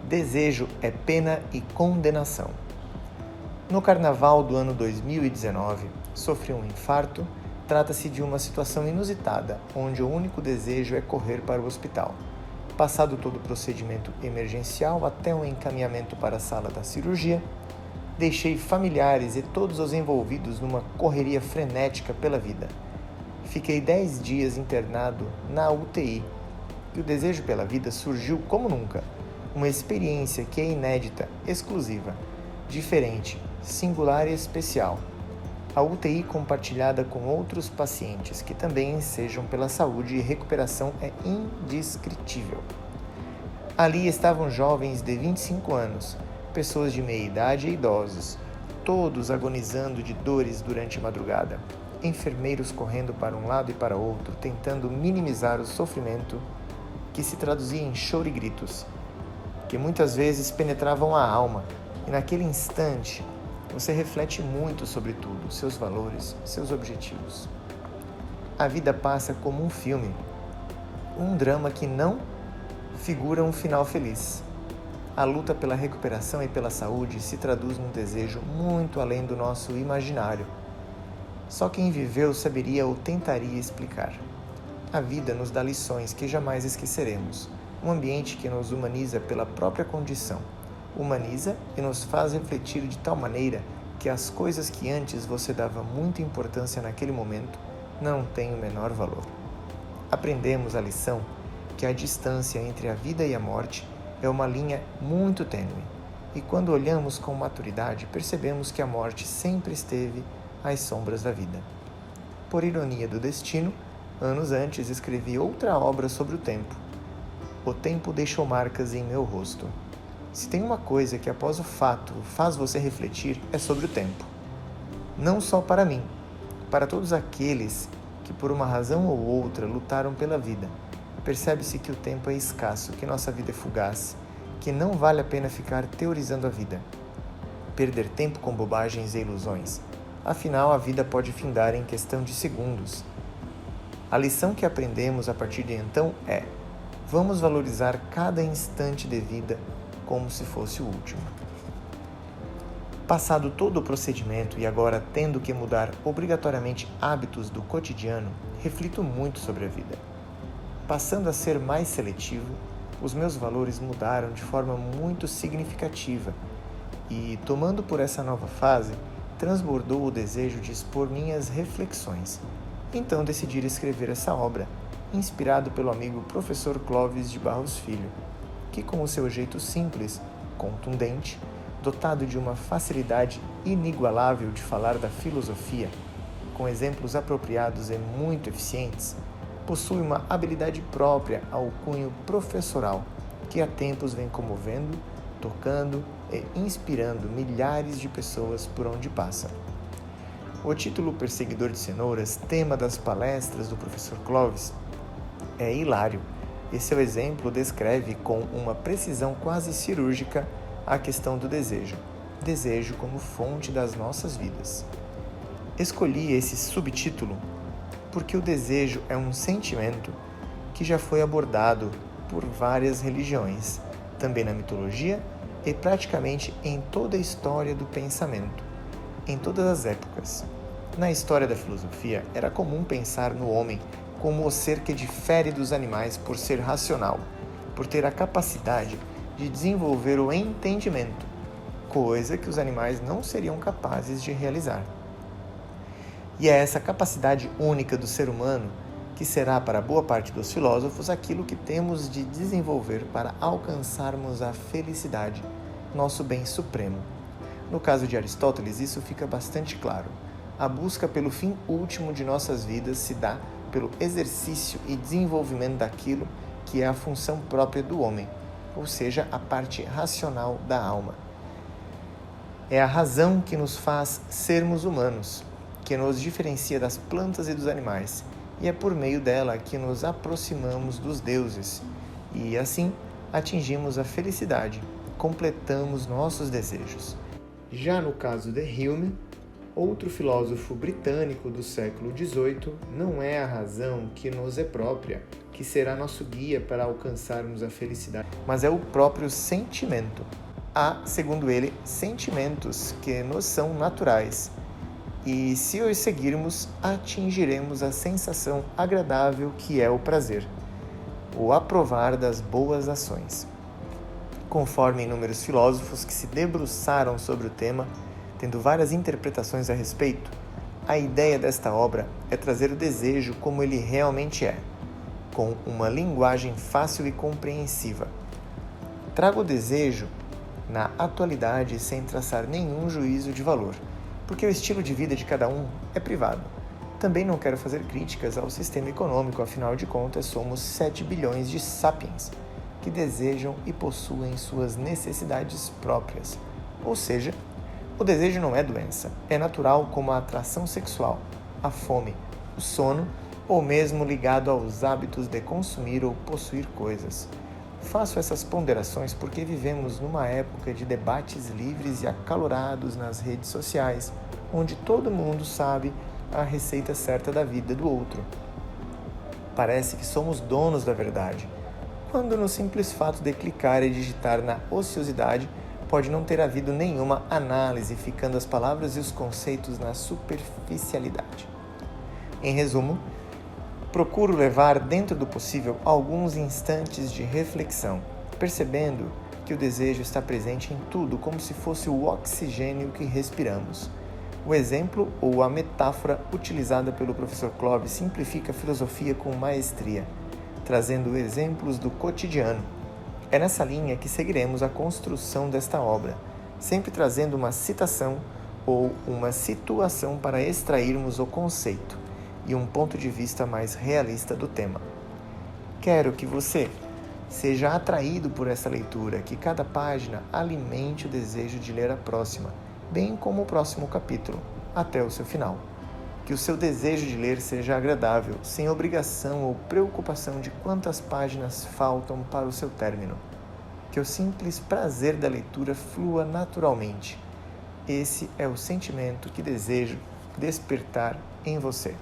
Desejo é pena e condenação. No carnaval do ano 2019, sofri um infarto. Trata-se de uma situação inusitada, onde o único desejo é correr para o hospital. Passado todo o procedimento emergencial até o encaminhamento para a sala da cirurgia, deixei familiares e todos os envolvidos numa correria frenética pela vida. Fiquei 10 dias internado na UTI e o desejo pela vida surgiu como nunca. Uma experiência que é inédita, exclusiva, diferente, singular e especial. A UTI compartilhada com outros pacientes que também ensejam pela saúde e recuperação é indescritível. Ali estavam jovens de 25 anos, pessoas de meia idade e idosos, todos agonizando de dores durante a madrugada. Enfermeiros correndo para um lado e para outro, tentando minimizar o sofrimento que se traduzia em choro e gritos, que muitas vezes penetravam a alma, e naquele instante você reflete muito sobre tudo, seus valores, seus objetivos. A vida passa como um filme, um drama que não figura um final feliz. A luta pela recuperação e pela saúde se traduz num desejo muito além do nosso imaginário. Só quem viveu saberia ou tentaria explicar. A vida nos dá lições que jamais esqueceremos. Um ambiente que nos humaniza pela própria condição. Humaniza e nos faz refletir de tal maneira que as coisas que antes você dava muita importância naquele momento não têm o menor valor. Aprendemos a lição que a distância entre a vida e a morte é uma linha muito tênue, e quando olhamos com maturidade percebemos que a morte sempre esteve às sombras da vida. Por ironia do destino, anos antes escrevi outra obra sobre o tempo. O tempo deixou marcas em meu rosto. Se tem uma coisa que após o fato faz você refletir, é sobre o tempo. Não só para mim, para todos aqueles que por uma razão ou outra lutaram pela vida. Percebe-se que o tempo é escasso, que nossa vida é fugaz, que não vale a pena ficar teorizando a vida. Perder tempo com bobagens e ilusões. Afinal, a vida pode findar em questão de segundos. A lição que aprendemos a partir de então é: vamos valorizar cada instante de vida como se fosse o último. Passado todo o procedimento e agora tendo que mudar obrigatoriamente hábitos do cotidiano, reflito muito sobre a vida. Passando a ser mais seletivo, os meus valores mudaram de forma muito significativa e, tomando por essa nova fase, transbordou o desejo de expor minhas reflexões. Então decidi escrever essa obra, inspirado pelo amigo professor Clóvis de Barros Filho, que com o seu jeito simples, contundente, dotado de uma facilidade inigualável de falar da filosofia, com exemplos apropriados e muito eficientes, possui uma habilidade própria ao cunho professoral, que há tempos vem comovendo, tocando e inspirando milhares de pessoas por onde passa. O título Perseguidor de Cenouras, tema das palestras do professor Clóvis, é hilário, e seu exemplo descreve com uma precisão quase cirúrgica a questão do desejo. Desejo como fonte das nossas vidas. Escolhi esse subtítulo porque o desejo é um sentimento que já foi abordado por várias religiões, também na mitologia e praticamente em toda a história do pensamento, em todas as épocas. Na história da filosofia, era comum pensar no homem como o ser que difere dos animais por ser racional, por ter a capacidade de desenvolver o entendimento, coisa que os animais não seriam capazes de realizar. E é essa capacidade única do ser humano que será para boa parte dos filósofos aquilo que temos de desenvolver para alcançarmos a felicidade, nosso bem supremo. No caso de Aristóteles, isso fica bastante claro. A busca pelo fim último de nossas vidas se dá pelo exercício e desenvolvimento daquilo que é a função própria do homem, ou seja, a parte racional da alma. É a razão que nos faz sermos humanos, que nos diferencia das plantas e dos animais, e é por meio dela que nos aproximamos dos deuses, e assim atingimos a felicidade, completamos nossos desejos. Já no caso de Hume, outro filósofo britânico do século XVIII, não é a razão que nos é própria, que será nosso guia para alcançarmos a felicidade, mas é o próprio sentimento. Há, segundo ele, sentimentos que nos são naturais, e se os seguirmos, atingiremos a sensação agradável que é o prazer, o aprovar das boas ações. Conforme inúmeros filósofos que se debruçaram sobre o tema, tendo várias interpretações a respeito, a ideia desta obra é trazer o desejo como ele realmente é, com uma linguagem fácil e compreensiva. Trago o desejo na atualidade sem traçar nenhum juízo de valor, porque o estilo de vida de cada um é privado. Também não quero fazer críticas ao sistema econômico, afinal de contas somos 7 bilhões de sapiens que desejam e possuem suas necessidades próprias. Ou seja, o desejo não é doença, é natural como a atração sexual, a fome, o sono ou mesmo ligado aos hábitos de consumir ou possuir coisas. Faço essas ponderações porque vivemos numa época de debates livres e acalorados nas redes sociais, onde todo mundo sabe a receita certa da vida do outro. Parece que somos donos da verdade, quando no simples fato de clicar e digitar na ociosidade, pode não ter havido nenhuma análise, ficando as palavras e os conceitos na superficialidade. Em resumo, procuro levar dentro do possível alguns instantes de reflexão, percebendo que o desejo está presente em tudo como se fosse o oxigênio que respiramos. O exemplo ou a metáfora utilizada pelo professor Clovis simplifica a filosofia com maestria, trazendo exemplos do cotidiano. É nessa linha que seguiremos a construção desta obra, sempre trazendo uma citação ou uma situação para extrairmos o conceito e um ponto de vista mais realista do tema. Quero que você seja atraído por essa leitura, que cada página alimente o desejo de ler a próxima, bem como o próximo capítulo, até o seu final. Que o seu desejo de ler seja agradável, sem obrigação ou preocupação de quantas páginas faltam para o seu término. Que o simples prazer da leitura flua naturalmente. Esse é o sentimento que desejo despertar em você.